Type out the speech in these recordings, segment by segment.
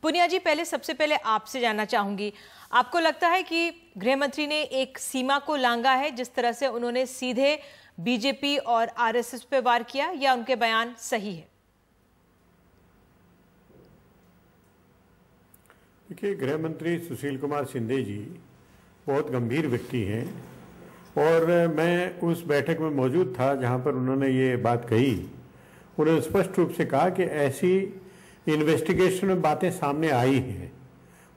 पुनिया जी, सबसे पहले आपसे जानना चाहूंगी, आपको लगता है कि गृह मंत्री ने एक सीमा को लांघा है जिस तरह से उन्होंने सीधे बीजेपी और आरएसएस पे वार किया, या उनके बयान सही है? देखिए, गृह मंत्री सुशील कुमार शिंदे जी बहुत गंभीर व्यक्ति हैं और मैं उस बैठक में मौजूद था जहां पर उन्होंने ये बात कही। उन्होंने स्पष्ट रूप से कहा कि ऐसी इन्वेस्टिगेशन में बातें सामने आई हैं।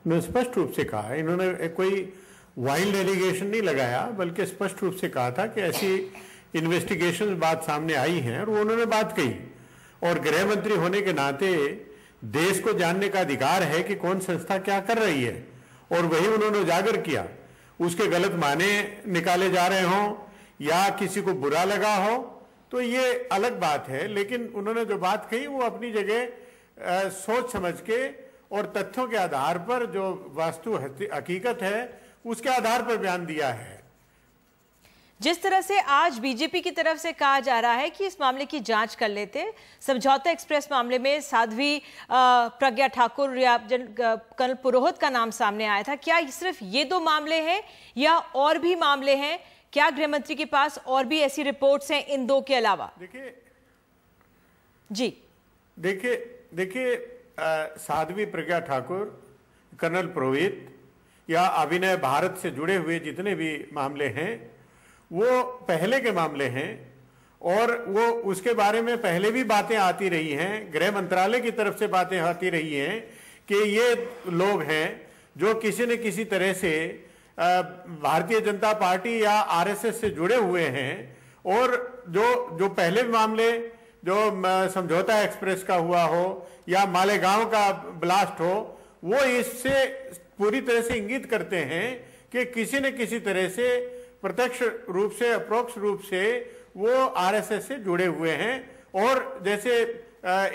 उन्होंने स्पष्ट रूप से कहा, इन्होंने कोई वाइल्ड एलिगेशन नहीं लगाया, बल्कि स्पष्ट रूप से कहा था कि ऐसी इन्वेस्टिगेशन में बात सामने आई है और वो उन्होंने बात कही। और गृह मंत्री होने के नाते देश को जानने का अधिकार है कि कौन संस्था क्या कर रही है, और वही उन्होंने उजागर किया। उसके गलत माने निकाले जा रहे हों या किसी को बुरा लगा हो तो ये अलग बात है, लेकिन उन्होंने जो बात कही वो अपनी जगह सोच समझ के और तथ्यों के आधार पर, जो वास्तु हकीकत है उसके आधार पर बयान दिया है। जिस तरह से आज बीजेपी की तरफ से कहा जा रहा है कि इस मामले की जांच कर लेते, समझौता एक्सप्रेस मामले में साध्वी प्रज्ञा ठाकुर या कर्नल पुरोहित का नाम सामने आया था, क्या सिर्फ ये दो मामले हैं या और भी मामले हैं? क्या गृह मंत्री के पास और भी ऐसी रिपोर्ट्स हैं इन दो के अलावा? देखिए साध्वी प्रज्ञा ठाकुर, कर्नल पुरोहित या अभिनय भारत से जुड़े हुए जितने भी मामले हैं वो पहले के मामले हैं और वो उसके बारे में पहले भी बातें आती रही हैं। गृह मंत्रालय की तरफ से बातें आती रही हैं कि ये लोग हैं जो किसी न किसी तरह से भारतीय जनता पार्टी या आरएसएस से जुड़े हुए हैं, और जो पहले मामले जो समझौता एक्सप्रेस का हुआ हो या मालेगांव का ब्लास्ट हो, वो इससे पूरी तरह से इंगित करते हैं कि किसी न किसी तरह से प्रत्यक्ष रूप से अप्रोक्ष रूप से वो आरएसएस से जुड़े हुए हैं। और जैसे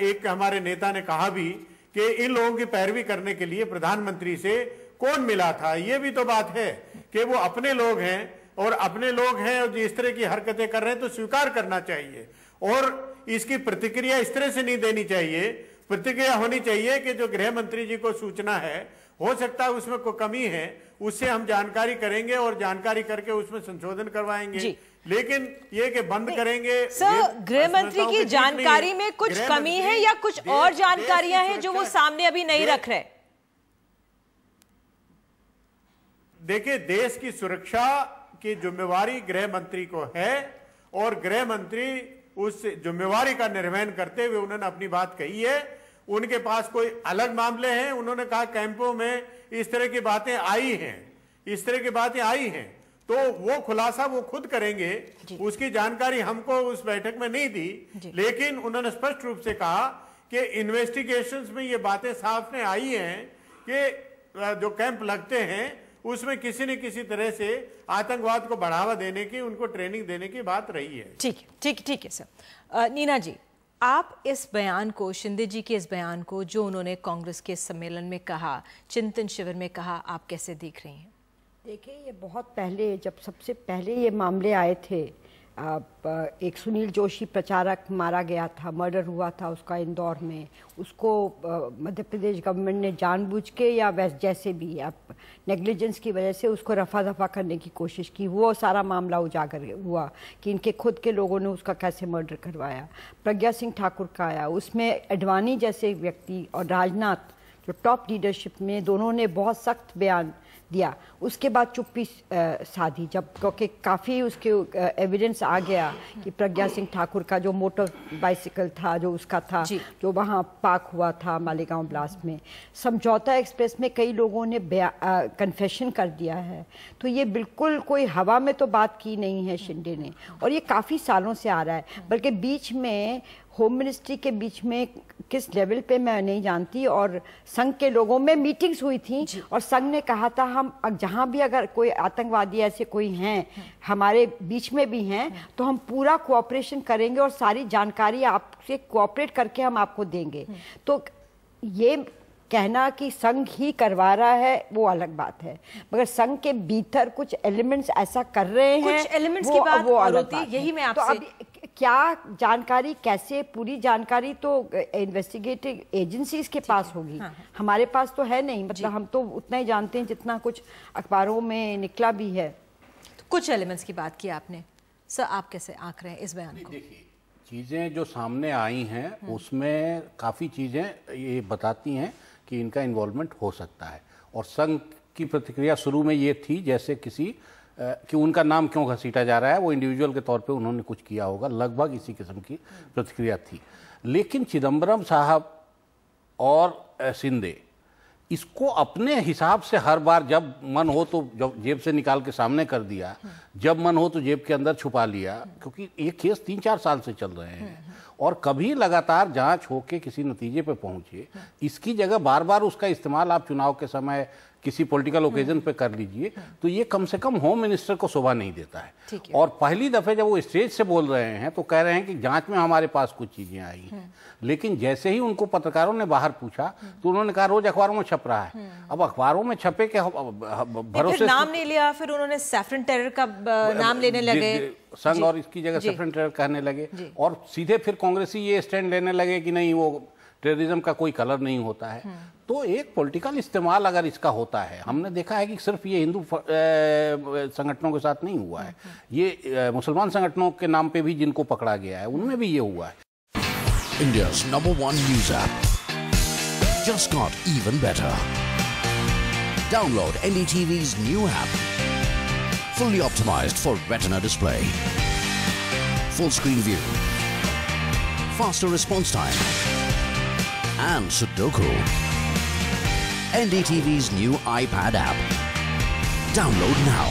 एक हमारे नेता ने कहा भी कि इन लोगों की पैरवी करने के लिए प्रधानमंत्री से कौन मिला था, ये भी तो बात है कि वो अपने लोग हैं और अपने लोग हैं और इस तरह की हरकतें कर रहे हैं तो स्वीकार करना चाहिए और इसकी प्रतिक्रिया इस तरह से नहीं देनी चाहिए। प्रतिक्रिया होनी चाहिए कि जो गृह मंत्री जी को सूचना है, हो सकता है उसमें कोई कमी है, उससे हम जानकारी करेंगे और जानकारी करके उसमें संशोधन करवाएंगे, लेकिन ये कि बंद करेंगे। सर, गृह मंत्री की जानकारी में कुछ कमी है या कुछ और जानकारियां हैं जो वो सामने अभी नहीं रख रहे? देखिए, देश की सुरक्षा की जिम्मेवारी गृह मंत्री को है और गृह मंत्री उस जिम्मेवारी का निर्वहन करते हुए उन्होंने अपनी बात कही है। उनके पास कोई अलग मामले हैं, उन्होंने कहा कैंपों में इस तरह की बातें आई हैं, तो वो खुलासा वो खुद करेंगे, उसकी जानकारी हमको उस बैठक में नहीं दी, लेकिन उन्होंने स्पष्ट रूप से कहा कि इन्वेस्टिगेशंस में ये बातें सामने आई हैं कि जो कैंप लगते हैं उसमें किसी न किसी तरह से आतंकवाद को बढ़ावा देने की, उनको ट्रेनिंग देने की बात रही है। ठीक है सर। नीना जी, आप इस बयान को, शिंदे जी के इस बयान को जो उन्होंने कांग्रेस के सम्मेलन में कहा, चिंतन शिविर में कहा, आप कैसे देख रही हैं? देखिए, ये बहुत पहले, जब सबसे पहले ये मामले आए थे, एक सुनील जोशी प्रचारक मारा गया था, मर्डर हुआ था उसका इंदौर में, उसको मध्य प्रदेश गवर्नमेंट ने जानबूझ के या वैसे जैसे भी नेग्लिजेंस की वजह से उसको रफा दफा करने की कोशिश की। वो सारा मामला उजागर हुआ कि इनके खुद के लोगों ने उसका कैसे मर्डर करवाया। प्रज्ञा सिंह ठाकुर का आया, उसमें अडवाणी जैसे व्यक्ति और राजनाथ जो टॉप लीडरशिप में, दोनों ने बहुत सख्त बयान दिया। उसके बाद चुप्पी साधी, जब क्योंकि काफ़ी उसके एविडेंस आ गया कि प्रज्ञा सिंह ठाकुर का जो मोटर बाइसिकल था, जो उसका था, जो वहाँ पाक हुआ था मालेगांव ब्लास्ट में, समझौता एक्सप्रेस में कई लोगों ने कन्फेशन कर दिया है। तो ये बिल्कुल कोई हवा में तो बात की नहीं है शिंदे ने, और ये काफ़ी सालों से आ रहा है। बल्कि बीच में होम मिनिस्ट्री के बीच में किस लेवल पे मैं नहीं जानती, और संघ के लोगों में मीटिंग्स हुई थी और संघ ने कहा था हम जहां भी अगर कोई आतंकवादी ऐसे कोई हैं, हमारे बीच में भी हैं, तो हम पूरा कोऑपरेशन करेंगे और सारी जानकारी आपसे कोऑपरेट करके हम आपको देंगे। तो ये कहना कि संघ ही करवा रहा है वो अलग बात है, मगर संघ के भीतर कुछ एलिमेंट्स ऐसा कर रहे हैं, कुछ एलिमेंट्स की बात होती है, यही मैं आपसे क्या जानकारी, कैसे, पूरी जानकारी तो इन्वेस्टिगेटिव एजेंसीज के पास होगी। हाँ। हमारे पास तो है नहीं, मतलब हम तो उतना ही जानते हैं जितना कुछ अखबारों में निकला भी है। तो कुछ एलिमेंट्स की बात की आपने, सर आप कैसे आंक रहे हैं इस बयान को? देखिए, चीज़ें जो सामने आई हैं उसमें काफ़ी चीज़ें ये बताती हैं कि इनका इन्वॉल्वमेंट हो सकता है। और संघ की प्रतिक्रिया शुरू में ये थी जैसे किसी कि उनका नाम क्यों घसीटा जा रहा है, वो इंडिविजुअल के तौर पे उन्होंने कुछ किया होगा, लगभग इसी किस्म की प्रतिक्रिया थी। लेकिन चिदम्बरम साहब और शिंदे इसको अपने हिसाब से हर बार जब मन हो तो जब जेब से निकाल के सामने कर दिया, जब मन हो तो जेब के अंदर छुपा लिया, क्योंकि ये केस 3-4 साल से चल रहे हैं और कभी लगातार जांच होके किसी नतीजे पे पहुंचे। इसकी जगह बार बार उसका इस्तेमाल आप चुनाव के समय किसी पॉलिटिकल ओकेजन पे कर लीजिए, तो ये कम से कम होम मिनिस्टर को शोभा नहीं देता है। और पहली दफे जब वो स्टेज से बोल रहे हैं तो कह रहे हैं कि जांच में हमारे पास कुछ चीजें आई हैं, लेकिन जैसे ही उनको पत्रकारों ने बाहर पूछा तो उन्होंने कहा रोज अखबारों में छप रहा है। अब अखबारों में छपे के भरोसे नाम नहीं लिया, फिर उन्होंने सैफरन टेरर का नाम लेने लगे, संघ और इसकी जगह सैफरन टेरर कहने लगे, और सीधे फिर कांग्रेसी ये स्टैंड लेने लगे कि नहीं, वो टेररिज्म का कोई कलर नहीं होता है। तो एक पॉलिटिकल इस्तेमाल अगर इसका होता है, हमने देखा है कि सिर्फ ये हिंदू संगठनों के साथ नहीं हुआ है, ये मुसलमान संगठनों के नाम पे भी जिनको पकड़ा गया है उनमें भी ये हुआ है। India's #1 news app just got even better. Download NDTV's new app, fully optimized for Retina display, full screen view, faster response time, and Sudoku. NDTV's new iPad app. Download now.